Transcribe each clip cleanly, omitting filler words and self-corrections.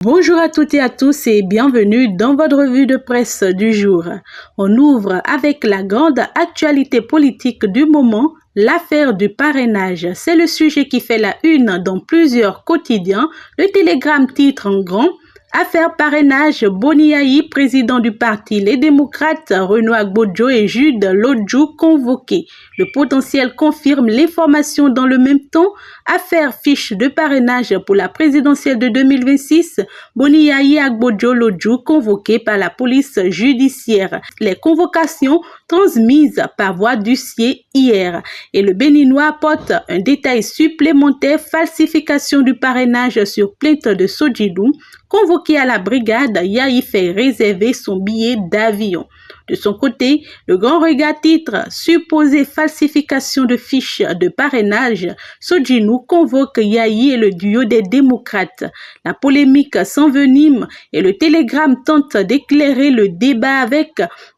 Bonjour à toutes et à tous et bienvenue dans votre revue de presse du jour. On ouvre avec la grande actualité politique du moment, l'affaire du parrainage. C'est le sujet qui fait la une dans plusieurs quotidiens. Le Télégramme titre en grand « Affaire parrainage, Boni Yayi, président du parti Les Démocrates, Renaud Agbodjo et Jude Lodjou convoqués. Le potentiel confirme l'information dans le même temps. Affaire fiche de parrainage pour la présidentielle de 2026, Boni Yayi Agbodjo Lodjou convoqués par la police judiciaire. Les convocations transmises par voie d'huissier hier. Et le Béninois apporte un détail supplémentaire, falsification du parrainage sur plainte de Sodjidou. Convoqué à la brigade, Yayi fait réserver son billet d'avion. De son côté, le Grand Regard titre « Supposée falsification de fiches de parrainage », Sodjidou convoque Yayi et le duo des démocrates. La polémique s'envenime et le Télégramme tente d'éclairer le débat avec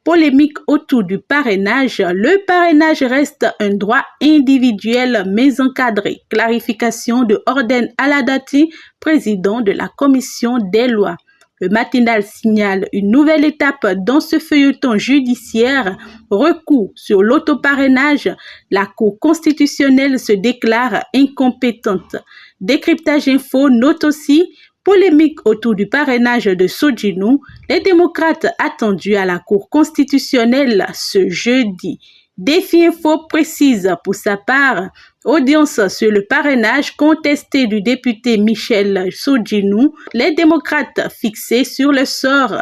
polémique autour du parrainage. Le parrainage reste un droit individuel mais encadré. Clarification de Orden Aladati, président de la commission des lois. Le matinal signale une nouvelle étape dans ce feuilleton judiciaire. Recours sur l'autoparrainage. La Cour constitutionnelle se déclare incompétente. Décryptage info note aussi polémique autour du parrainage de Sodjidou. Les démocrates attendus à la Cour constitutionnelle ce jeudi. Défi Info précise pour sa part, audience sur le parrainage contesté du député Michel Sodjidou, les démocrates fixés sur le sort.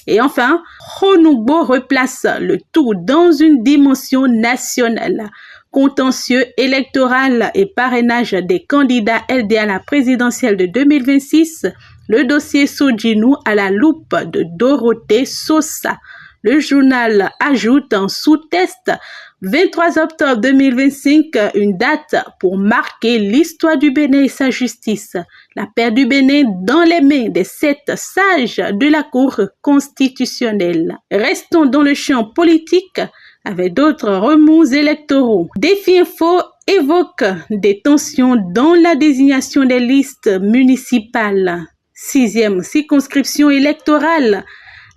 Et enfin, Honugbo replace le tout dans une dimension nationale. Contentieux électoral et parrainage des candidats LD à la présidentielle de 2026, le dossier Sodjidou à la loupe de Dorothée Sosa. Le journal ajoute en sous-test 23 octobre 2025, une date pour marquer l'histoire du Bénin et sa justice. La paix du Bénin dans les mains des 7 sages de la Cour constitutionnelle. Restons dans le champ politique avec d'autres remous électoraux. Défi Info évoque des tensions dans la désignation des listes municipales. 6e circonscription électorale.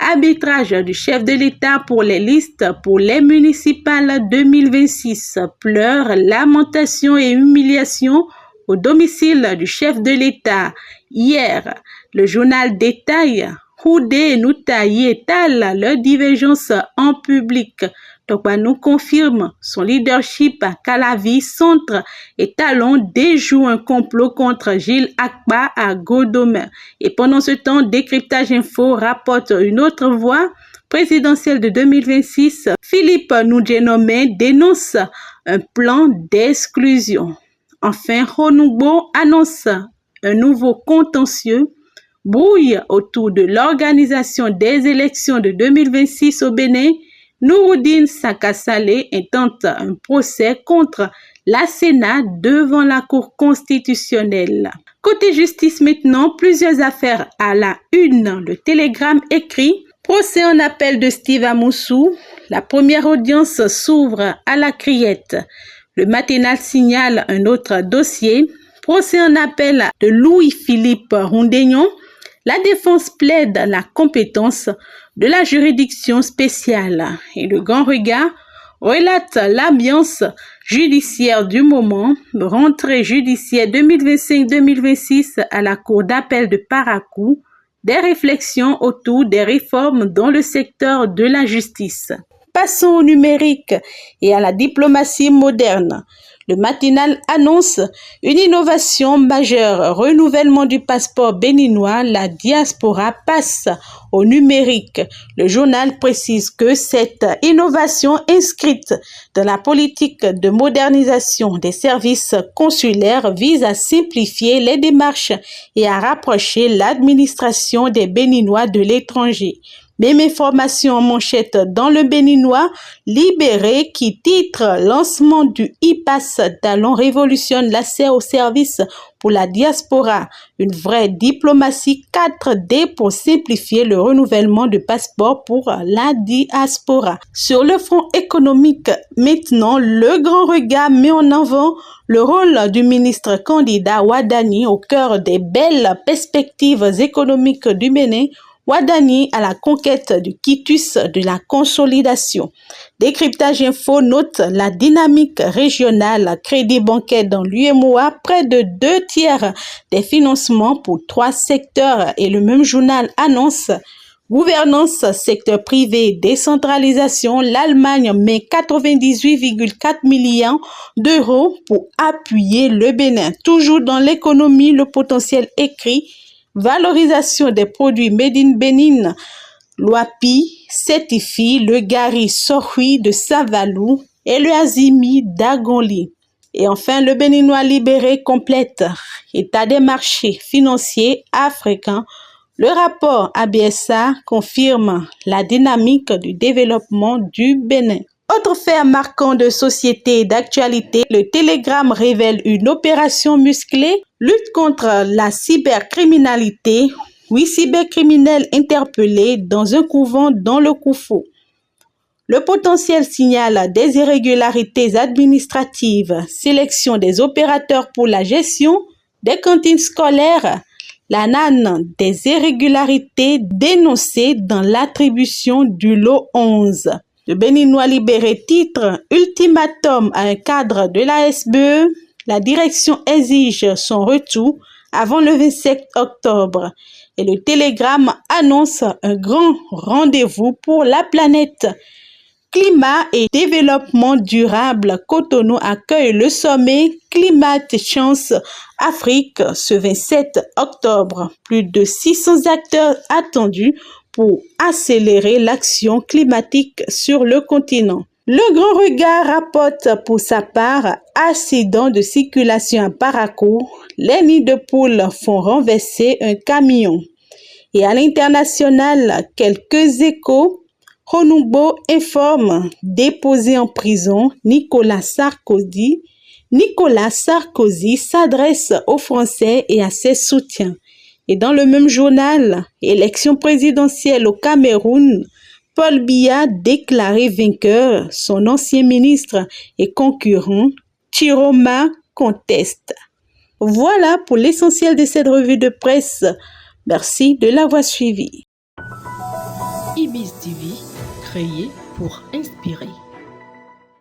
Arbitrage du chef de l'État pour les listes pour les municipales 2026. Pleurs, lamentations et humiliations au domicile du chef de l'État. Hier, le journal détaille Houdé, Noutayi et Tal leur divergence en public. Tokpanou confirme son leadership à Calavi, Centre et Talon déjoue un complot contre Gilles Akba à Godomé. Et pendant ce temps, Décryptage Info rapporte une autre voix. Présidentielle de 2026, Philippe Noudjenomé dénonce un plan d'exclusion. Enfin, Honugbo annonce un nouveau contentieux. Brouille autour de l'organisation des élections de 2026 au Bénin. Nouroudine Sakasalé intente un procès contre la Sénat devant la Cour constitutionnelle. Côté justice maintenant, plusieurs affaires à la une. Le Télégramme écrit « Procès en appel de Steve Amoussou. La première audience s'ouvre à la criette. » Le matinal signale un autre dossier. Procès en appel de Louis-Philippe Rondegnon. La défense plaide la compétence de la juridiction spéciale et le Grand Regard relate l'ambiance judiciaire du moment, rentrée judiciaire 2025-2026 à la Cour d'appel de Parakou, des réflexions autour des réformes dans le secteur de la justice. Passons au numérique et à la diplomatie moderne. Le matinal annonce une innovation majeure, renouvellement du passeport béninois, la diaspora passe au numérique. Le journal précise que cette innovation inscrite dans la politique de modernisation des services consulaires vise à simplifier les démarches et à rapprocher l'administration des Béninois de l'étranger. Même information en manchette dans le Béninois, Libéré qui titre lancement du e-pass Talon révolutionne l'accès aux services pour la diaspora. Une vraie diplomatie 4D pour simplifier le renouvellement de passeports pour la diaspora. Sur le front économique, maintenant, le grand regard met en avant le rôle du ministre candidat Ouadani au cœur des belles perspectives économiques du Bénin. Ouadani à la conquête du quitus de la consolidation. Décryptage Info note la dynamique régionale, crédit bancaire dans l'UEMOA, près de 2/3 des financements pour 3 secteurs et le même journal annonce gouvernance, secteur privé, décentralisation, l'Allemagne met 98,4 millions d'euros pour appuyer le Bénin. Toujours dans l'économie, le potentiel écrit valorisation des produits Made in Bénin. L'OAPI certifie le Gari Sohui de Savalou et le Azimi d'Agonli. Et enfin, le Béninois Libéré complète état des marchés financiers africains. Le rapport ABSA confirme la dynamique du développement du Bénin. Autre fait marquant de société et d'actualité, le Télégramme révèle une opération musclée, lutte contre la cybercriminalité, 8 cybercriminels interpellés dans un couvent dans le Koufou. Le potentiel signale des irrégularités administratives, sélection des opérateurs pour la gestion des cantines scolaires, la NAN des irrégularités dénoncées dans l'attribution du lot 11. Le Béninois Libéré titre ultimatum à un cadre de la SBE. La direction exige son retour avant le 27 octobre. Et le Télégramme annonce un grand rendez-vous pour la planète. Climat et développement durable, Cotonou accueille le sommet Climate Chance Afrique ce 27 octobre. Plus de 600 acteurs attendus pour accélérer l'action climatique sur le continent. Le Grand Regard rapporte pour sa part accident de circulation à Parakou. Les nids de poules font renverser un camion. Et à l'international, quelques échos. Honoubo informe déposé en prison Nicolas Sarkozy. Nicolas Sarkozy s'adresse aux Français et à ses soutiens. Et dans le même journal, élection présidentielle au Cameroun, Paul Biya déclaré vainqueur, son ancien ministre et concurrent, Chiroma conteste. Voilà pour l'essentiel de cette revue de presse. Merci de l'avoir suivi. Ibis TV, créé pour inspirer.